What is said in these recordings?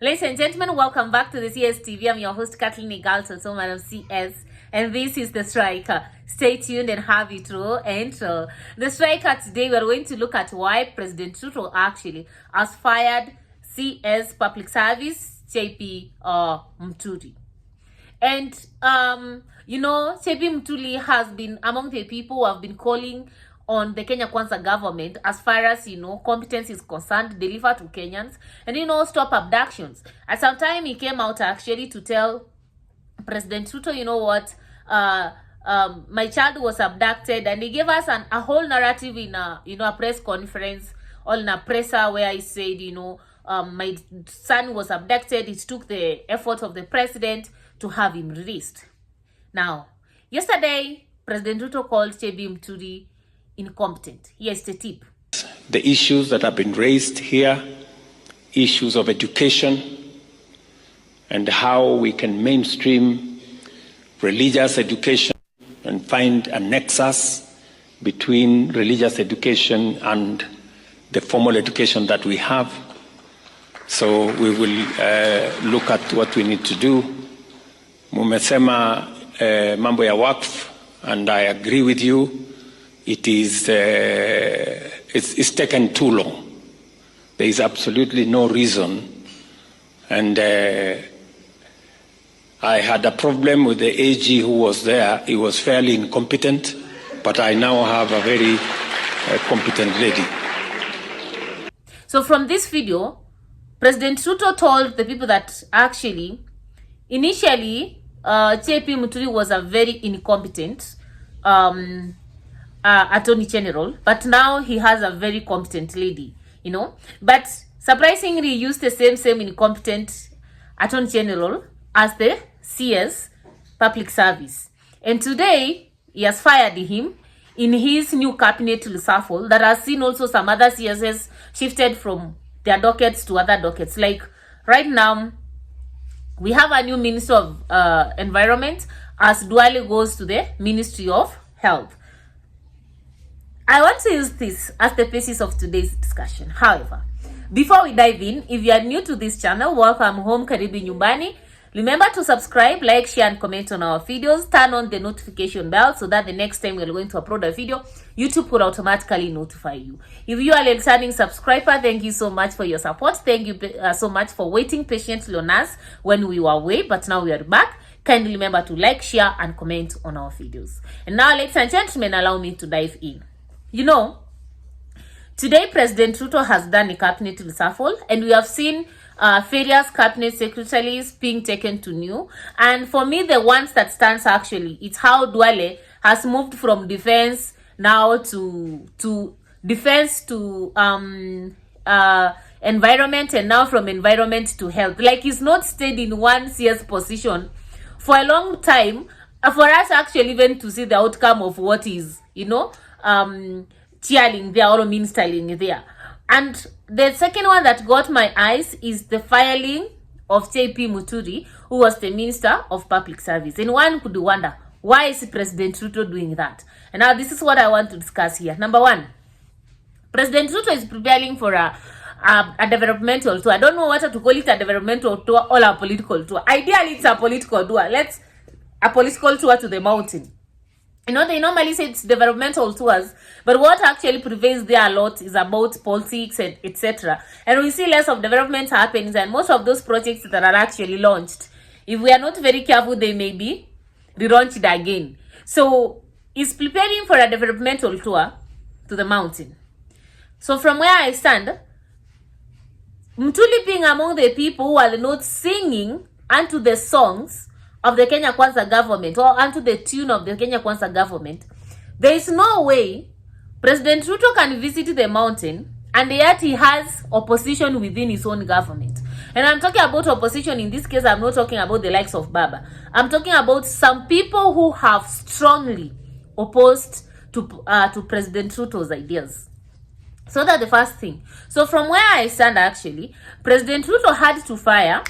Ladies and gentlemen, welcome back to the CS TV. I'm your host, Kathleen Igalto, so Madam CS, and this is The Striker. Stay tuned and have it through intro. The Striker today, we're going to look at why President Ruto actually has fired CS Public Service, JP Muturi. And, JP Muturi has been among the people who have been calling on the Kenya Kwanza government as far as, competence is concerned, deliver to Kenyans, and, stop abductions. At some time, he came out actually to tell President Ruto, my child was abducted, and he gave us a whole narrative in a press conference, or in a presser where he said, my son was abducted. It took the effort of the president to have him released. Now, yesterday, President Ruto called JB Muturi incompetent. Here's the tip. The issues that have been raised here, issues of education, and how we can mainstream religious education and find a nexus between religious education and the formal education that we have. So we will look at what we need to do. Mumesema mambo ya waqf, and I agree with you. It is it's taken too long. There is absolutely no reason, and I had a problem with the AG who was there. He was fairly incompetent, but I now have a very competent lady. So from this video, President Ruto told the people that actually, initially, JP Muturi was a very incompetent Attorney General, but now he has a very competent lady, But surprisingly, he used the same incompetent Attorney General as the CS Public Service. And today, he has fired him in his new cabinet reshuffle that has seen also some other CSs shifted from their dockets to other dockets. Like right now, we have a new Minister of Environment as Duale goes to the Ministry of Health. I want to use this as the basis of today's discussion. However, before we dive in, if you are new to this channel, welcome home, karibu nyumbani. Remember to subscribe, like, share, and comment on our videos. Turn on the notification bell so that the next time we're going to upload a video, YouTube will automatically notify you. If you are a returning subscriber, thank you so much for your support. Thank you so much for waiting patiently on us when we were away, but now we are back. Kindly remember to like, share, and comment on our videos. And now, ladies and gentlemen, allow me to dive in. Today President Ruto has done a cabinet reshuffle, and we have seen various cabinet secretaries being taken to new. And for me, the ones that stands actually, it's how Duale has moved from defense now to defense to environment, and now from environment to health. Like, he's not stayed in one CS position for a long time for us actually even to see the outcome of what is, cheering there or ministering there. And the second one that got my eyes is the firing of JP Muturi, who was the Minister of Public Service. And one could wonder, why is President Ruto doing that? And now this is what I want to discuss here. Number one, President Ruto is preparing for a developmental tour. I don't know whether to call it a developmental tour or a political tour. Ideally, it's a political tour. A political tour to the mountain. They normally say it's developmental tours, but what actually prevails there a lot is about politics and etc. And we see less of development happening, and most of those projects that are actually launched, if we are not very careful, they may be relaunched again. So he's preparing for a developmental tour to the mountain. So from where I stand, Muturi being among the people who are not singing unto the songs of the Kenya Kwanza government, or unto the tune of the Kenya Kwanza government, there is no way President Ruto can visit the mountain and yet he has opposition within his own government. And I'm talking about opposition in this case. I'm not talking about the likes of Baba. I'm talking about some people who have strongly opposed to President Ruto's ideas. So that's the first thing. So from where I stand actually, President Ruto had to fire,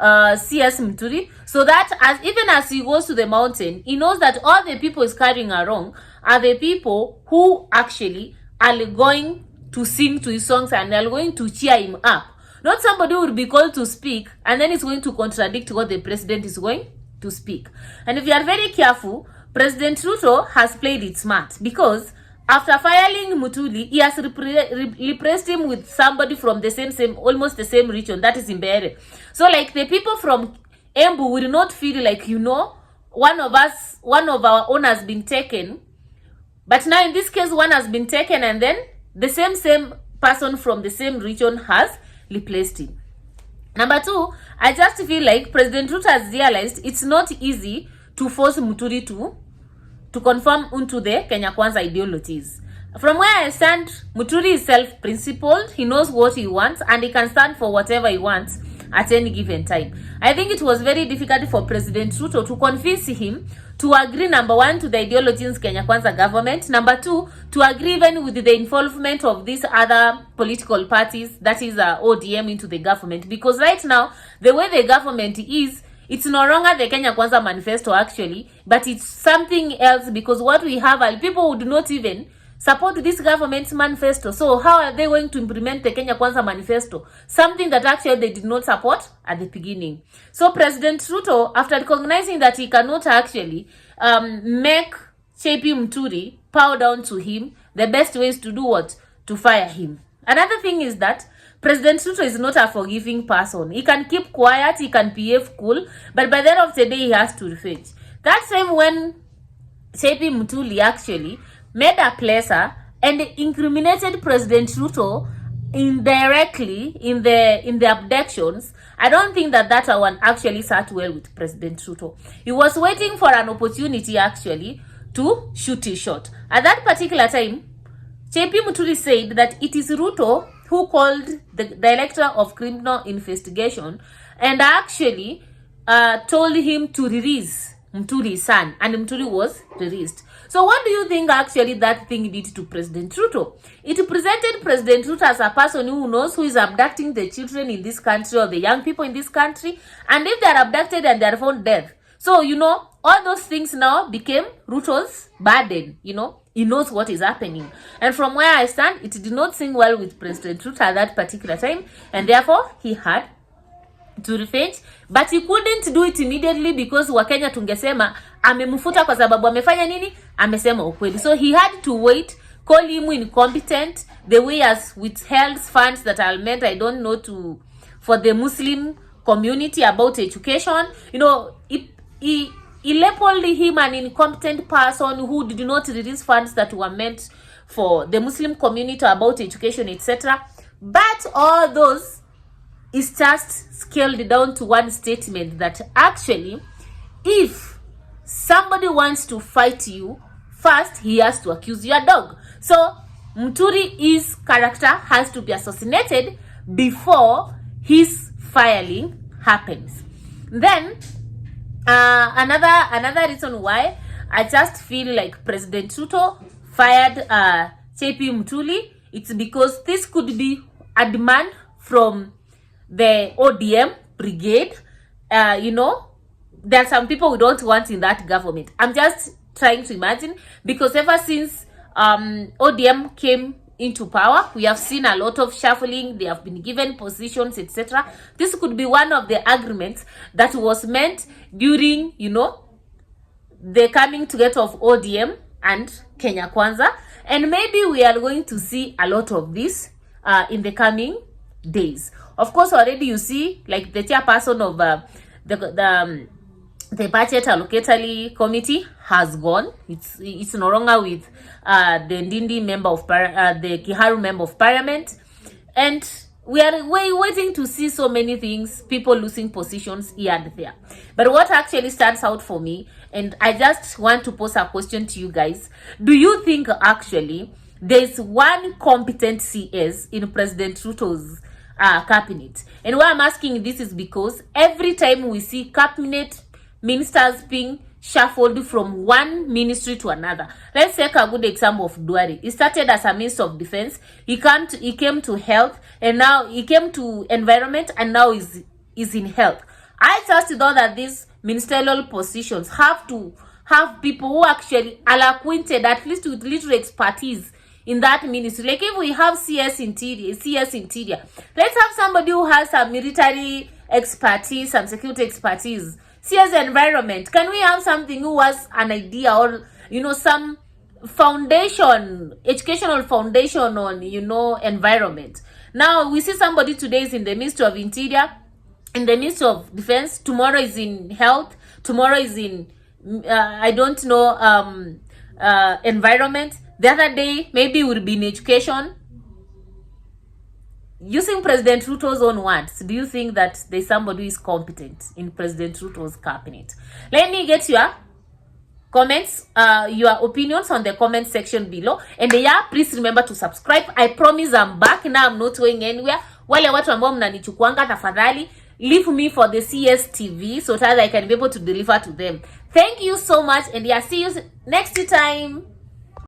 CS Muturi, so that even as he goes to the mountain, he knows that all the people he's carrying around are the people who actually are going to sing to his songs and are going to cheer him up. Not somebody who will be called to speak and then is going to contradict what the president is going to speak. And if you are very careful, President Ruto has played it smart, because after firing Muturi, he has replaced him with somebody from the same almost the same region, that is Mbeere. So like the people from Embu will not feel like, one of our own has been taken. But now in this case, one has been taken and then the same person from the same region has replaced him. Number two, I just feel like President Ruto has realized it's not easy to force Muturi to conform into the Kenya Kwanza ideologies. From where I stand, Muturi is self-principled. He knows what he wants and he can stand for whatever he wants at any given time. I think it was very difficult for President Ruto to convince him to agree, number one, to the ideologies Kenya Kwanza government. Number two, to agree even with the involvement of these other political parties, that is ODM, into the government. Because right now, the way the government is, it's no longer the Kenya Kwanza manifesto actually, but it's something else, because what we have are people who do not even support this government's manifesto. So how are they going to implement the Kenya Kwanza manifesto? Something that actually they did not support at the beginning. So President Ruto, after recognizing that he cannot actually make JP Muturi bow down to him, the best way is to do what? To fire him. Another thing is that President Ruto is not a forgiving person. He can keep quiet, he can behave cool, but by the end of the day, he has to revenge. That same when JP Muturi actually made a placer and incriminated President Ruto indirectly in the abductions. I don't think that one actually sat well with President Ruto. He was waiting for an opportunity actually to shoot his shot. At that particular time, JP Muturi said that it is Ruto who called the Director of Criminal Investigation and actually told him to release Muturi's son, and Muturi was released. So what do you think actually that thing did to President Ruto? It presented President Ruto as a person who knows who is abducting the children in this country or the young people in this country, and if they are abducted and they are found dead. So, all those things now became Ruto's burden, He knows what is happening. And from where I stand, it did not sing well with President Ruto at that particular time, and therefore he had to revenge, but he couldn't do it immediately because Wakenya tungesema amemfuta kwa sababu amefanya nini? Amesema ukweli. So he had to wait, call him incompetent, the way as withheld funds that are meant, I don't know, for the Muslim community about education. He labeled him an incompetent person who did not release funds that were meant for the Muslim community about education, etc. But all those is just scaled down to one statement that actually, if somebody wants to fight you, first he has to accuse your dog. So Muturi's character has to be assassinated before his firing happens. Then another reason why I just feel like President Ruto fired JP Muturi, it's because this could be a demand from the ODM brigade. There are some people we don't want in that government. I'm just trying to imagine, because ever since ODM came into power, we have seen a lot of shuffling. They have been given positions, etc. This could be one of the agreements that was meant during, the coming together of ODM and Kenya Kwanza. And maybe we are going to see a lot of this in the coming days. Of course, already you see, like the chairperson of the budget allocatory committee has gone. It's no longer with the Ndindi member of the Kiharu member of parliament, and we are waiting to see so many things, people losing positions here and there. But what actually stands out for me, and I just want to pose a question to you guys: do you think actually there's one competent CS in President Ruto's cabinet? And why I'm asking this is because every time we see cabinet ministers being shuffled from one ministry to another. Let's take a good example of Duari. He started as a minister of defense. He came to health, and now he came to environment, and now is in health. I just thought that these ministerial positions have to have people who actually are acquainted, at least with little expertise in that ministry. Like if we have CS Interior, let's have somebody who has some military expertise, some security expertise. CS Environment, can we have something who has an idea or, some foundation, educational foundation on, environment? Now we see somebody today is in the Ministry of Interior, in the Ministry of Defense, tomorrow is in health, tomorrow is in environment, the other day maybe would be in education. Using President Ruto's own words, do you think that there's somebody who is competent in President Ruto's cabinet? Let me get your comments, your opinions on the comment section below. And yeah, please remember to subscribe. I promise I'm back now. I'm not going anywhere. Wale watu ambao mnanichukuanga, tafadhali leave me for the CS TV so that I can be able to deliver to them. Thank you so much, and yeah, see you next time.